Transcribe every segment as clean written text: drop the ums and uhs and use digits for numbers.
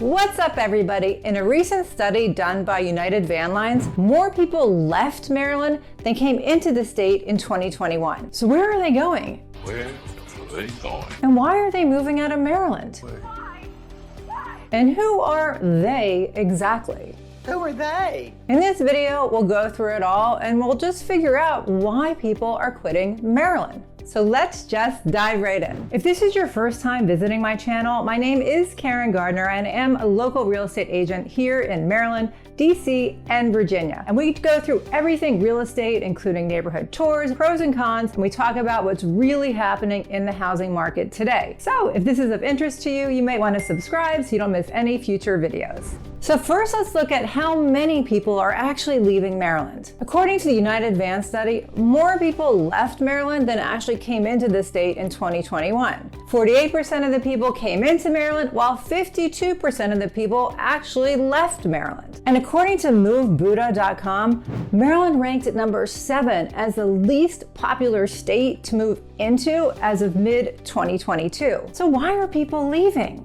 What's up, everybody? In a recent study done by United Van Lines, more people left Maryland than came into the state in 2021. So where are they going? Where are they going? And why are they moving out of Maryland? And who are they exactly? Who are they? In this video, we'll go through it all and we'll just figure out why people are quitting Maryland. So let's just dive right in. If this is your first time visiting my channel, my name is Caryn Gardiner and I am a local real estate agent here in Maryland, DC, and Virginia. And we go through everything real estate, including neighborhood tours, pros and cons, and we talk about what's really happening in the housing market today. So if this is of interest to you, you might want to subscribe so you don't miss any future videos. So first, let's look at how many people are actually leaving Maryland. According to the United Van study, more people left Maryland than actually came into the state in 2021. 48% of the people came into Maryland, while 52% of the people actually left Maryland. And according to MoveBuddha.com, Maryland ranked at number 7 as the least popular state to move into as of mid-2022. So why are people leaving?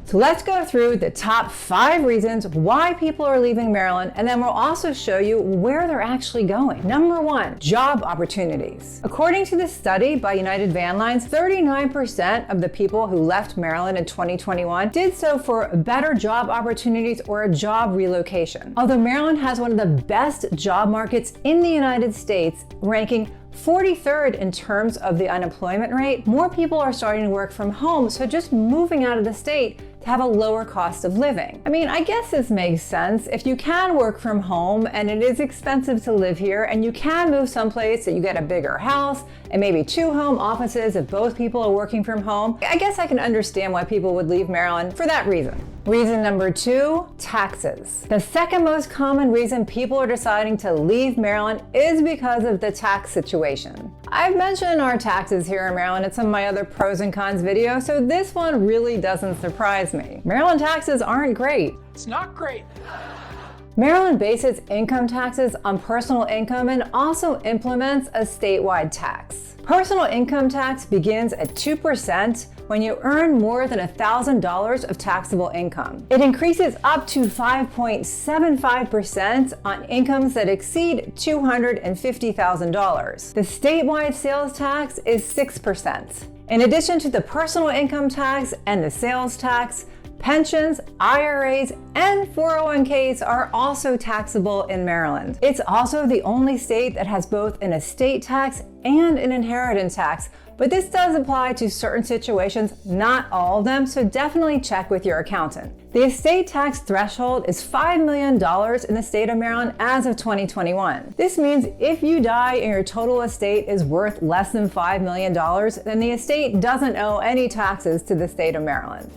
So let's go through the top 5 reasons why people are leaving Maryland, and then we'll also show you where they're actually going. Number 1, job opportunities. According to this study by United Van Lines, 39% of the people who left Maryland in 2021 did so for better job opportunities or a job relocation. Although Maryland has one of the best job markets in the United States, ranking 43rd in terms of the unemployment rate, more people are starting to work from home, so just moving out of the state to have a lower cost of living. I mean, I guess this makes sense. If you can work from home and it is expensive to live here and you can move someplace that you get a bigger house and maybe 2 home offices if both people are working from home, I guess I can understand why people would leave Maryland for that reason. Reason number 2, taxes. The second most common reason people are deciding to leave Maryland is because of the tax situation. I've mentioned our taxes here in Maryland in some of my other pros and cons videos, so this one really doesn't surprise me. Maryland taxes aren't great. It's not great. Maryland bases income taxes on personal income and also implements a statewide tax. Personal income tax begins at 2% when you earn more than $1,000 of taxable income. It increases up to 5.75% on incomes that exceed $250,000. The statewide sales tax is 6%. In addition to the personal income tax and the sales tax, pensions, IRAs, and 401ks are also taxable in Maryland. It's also the only state that has both an estate tax and an inheritance tax, but this does apply to certain situations, not all of them, so definitely check with your accountant. The estate tax threshold is $5 million in the state of Maryland as of 2021. This means if you die and your total estate is worth less than $5 million, then the estate doesn't owe any taxes to the state of Maryland.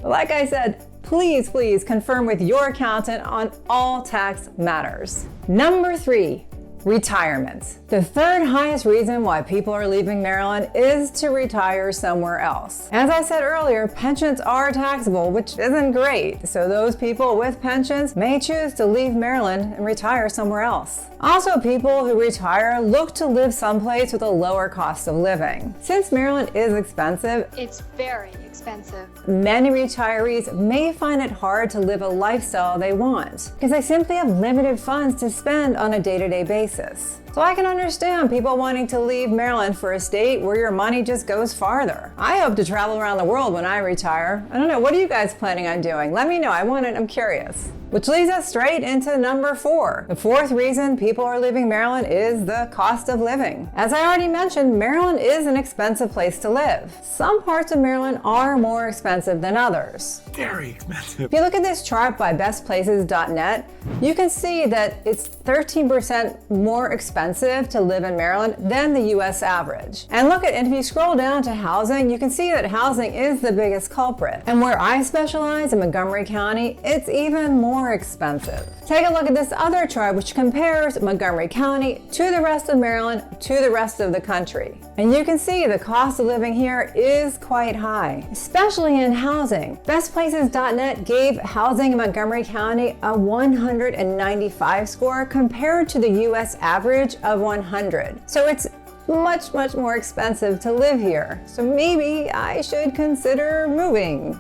Like I said, please confirm with your accountant on all tax matters. Number 3, retirement. The third highest reason why people are leaving Maryland is to retire somewhere else. As I said earlier, pensions are taxable, which isn't great, so those people with pensions may choose to leave Maryland and retire somewhere else. Also, people who retire look to live someplace with a lower cost of living. Since Maryland is expensive, it's very expensive. Many retirees may find it hard to live a lifestyle they want because they simply have limited funds to spend on a day-to-day basis. So I can understand people wanting to leave Maryland for a state where your money just goes farther. I hope to travel around the world when I retire. I don't know, what are you guys planning on doing? Let me know, I'm curious. Which leads us straight into number 4. The fourth reason people are leaving Maryland is the cost of living. As I already mentioned, Maryland is an expensive place to live. Some parts of Maryland are more expensive than others. Very expensive. If you look at this chart by bestplaces.net, you can see that it's 13% more expensive to live in Maryland than the US average. And if you scroll down to housing, you can see that housing is the biggest culprit. And where I specialize in Montgomery County, it's even more expensive. Take a look at this other chart which compares Montgomery County to the rest of Maryland to the rest of the country. And you can see the cost of living here is quite high, especially in housing. Bestplaces.net gave housing in Montgomery County a 195 score compared to the US average of 100. So it's much more expensive to live here. So maybe I should consider moving.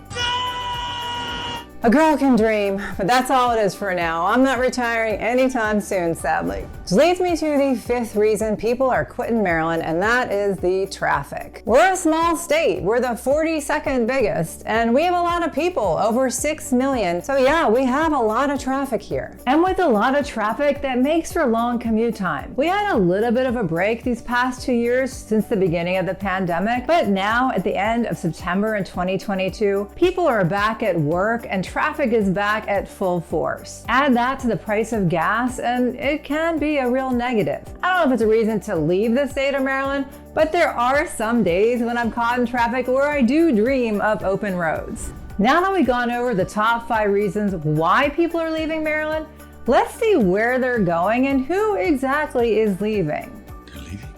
A girl can dream, but that's all it is for now. I'm not retiring anytime soon, sadly. Which leads me to the fifth reason people are quitting Maryland, and that is the traffic. We're a small state. We're the 42nd biggest, and we have a lot of people, over 6 million. So yeah, we have a lot of traffic here. And with a lot of traffic, that makes for long commute time. We had a little bit of a break these past 2 years since the beginning of the pandemic, but now at the end of September in 2022, people are back at work and traffic is back at full force. Add that to the price of gas and it can be a real negative. I don't know if it's a reason to leave the state of Maryland, but there are some days when I'm caught in traffic where I do dream of open roads. Now that we've gone over the top 5 reasons why people are leaving Maryland, let's see where they're going and who exactly is leaving. They're leaving?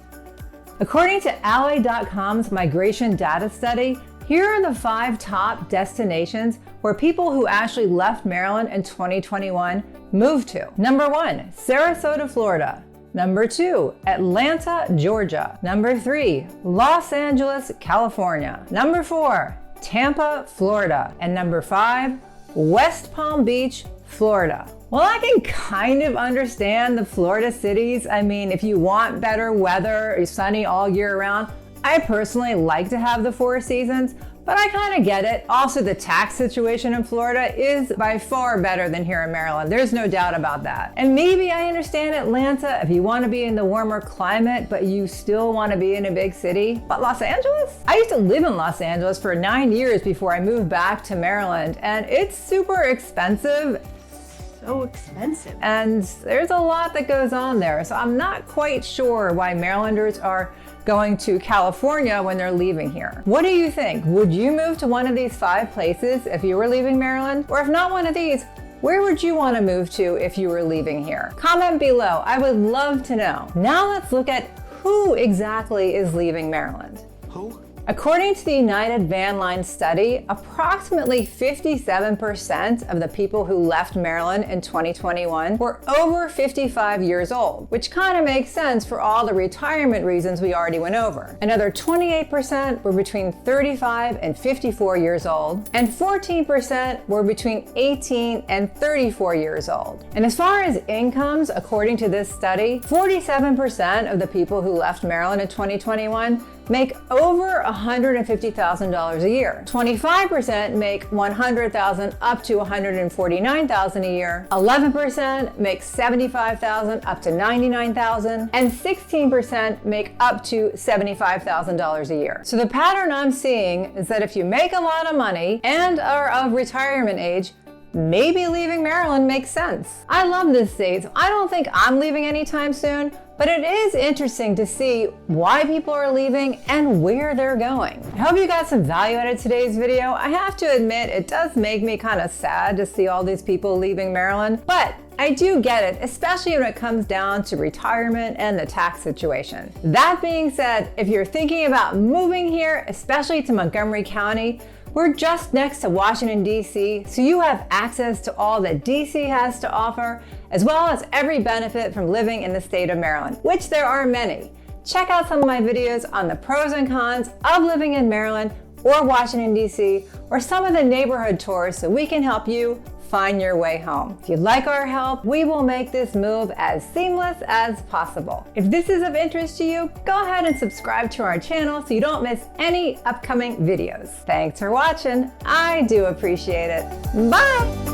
According to Ally.com's migration data study, here are the 5 top destinations where people who actually left Maryland in 2021 moved to. Number 1, Sarasota, Florida. Number 2, Atlanta, Georgia. Number 3, Los Angeles, California. Number 4, Tampa, Florida. And number 5, West Palm Beach, Florida. Well, I can kind of understand the Florida cities. I mean, if you want better weather, or sunny all year round, I personally like to have the 4 seasons, but I kind of get it. Also, the tax situation in Florida is by far better than here in Maryland. There's no doubt about that. And maybe I understand Atlanta if you want to be in the warmer climate, but you still want to be in a big city. But Los Angeles? I used to live in Los Angeles for 9 years before I moved back to Maryland, and it's super expensive. So expensive. And there's a lot that goes on there. So I'm not quite sure why Marylanders are going to California when they're leaving here. What do you think? Would you move to one of these 5 places if you were leaving Maryland? Or if not one of these, where would you want to move to if you were leaving here? Comment below. I would love to know. Now let's look at who exactly is leaving Maryland. Who? According to the United Van Line study, approximately 57% of the people who left Maryland in 2021 were over 55 years old, which kind of makes sense for all the retirement reasons we already went over. Another 28% were between 35 and 54 years old, and 14% were between 18 and 34 years old. And as far as incomes, according to this study, 47% of the people who left Maryland in 2021 make over $150,000 a year. 25% make $100,000 up to $149,000 a year. 11% make $75,000 up to $99,000, and 16% make up to $75,000 a year. So the pattern I'm seeing is that if you make a lot of money and are of retirement age, maybe leaving Maryland makes sense. I love this state, so I don't think I'm leaving anytime soon, but it is interesting to see why people are leaving and where they're going. I hope you got some value out of today's video. I have to admit, it does make me kind of sad to see all these people leaving Maryland, but I do get it, especially when it comes down to retirement and the tax situation. That being said, if you're thinking about moving here, especially to Montgomery County, we're just next to Washington, D.C., so you have access to all that D.C. has to offer, as well as every benefit from living in the state of Maryland, which there are many. Check out some of my videos on the pros and cons of living in Maryland or Washington, D.C., or some of the neighborhood tours so we can help you find your way home. If you'd like our help, we will make this move as seamless as possible. If this is of interest to you, go ahead and subscribe to our channel so you don't miss any upcoming videos. Thanks for watching. I do appreciate it. Bye!